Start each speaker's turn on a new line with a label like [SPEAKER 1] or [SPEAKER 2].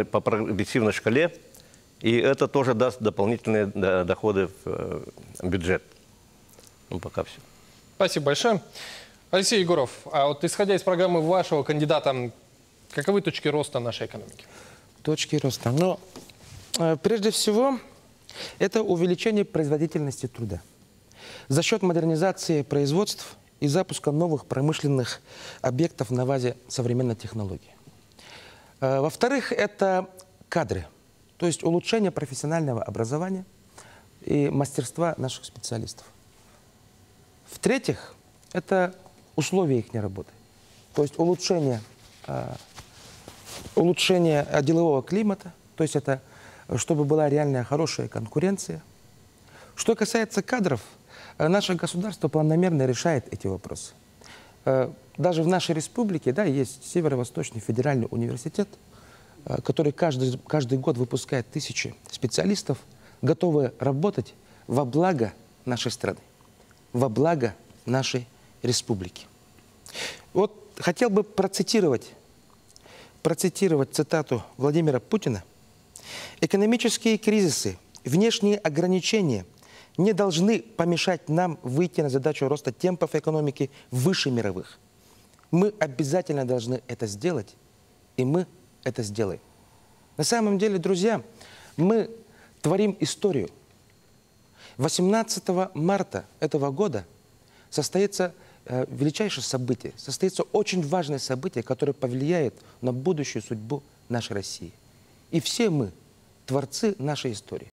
[SPEAKER 1] по прогрессивной шкале, и это тоже даст дополнительные доходы в бюджет. Ну, пока все.
[SPEAKER 2] Спасибо большое. Алексей Егоров, а вот исходя из программы вашего кандидата, каковы точки роста нашей экономики?
[SPEAKER 3] Точки роста. Но прежде всего, это увеличение производительности труда за счет модернизации производств и запуска новых промышленных объектов на базе современной технологии. Во-вторых, это кадры, то есть улучшение профессионального образования и мастерства наших специалистов. В-третьих, это условия их работы, то есть улучшение делового климата, то есть это чтобы была реальная хорошая конкуренция. Что касается кадров, наше государство планомерно решает эти вопросы. Даже в нашей республике, да, есть Северо-Восточный федеральный университет, который каждый год выпускает тысячи специалистов, готовые работать во благо нашей страны, во благо нашей республики. Вот хотел бы процитировать цитату Владимира Путина. «Экономические кризисы, внешние ограничения не должны помешать нам выйти на задачу роста темпов экономики выше мировых. Мы обязательно должны это сделать, и мы это сделаем». На самом деле, друзья, мы творим историю. 18 марта этого года состоится величайшее событие, состоится очень важное событие, которое повлияет на будущую судьбу нашей России. И все мы творцы нашей истории.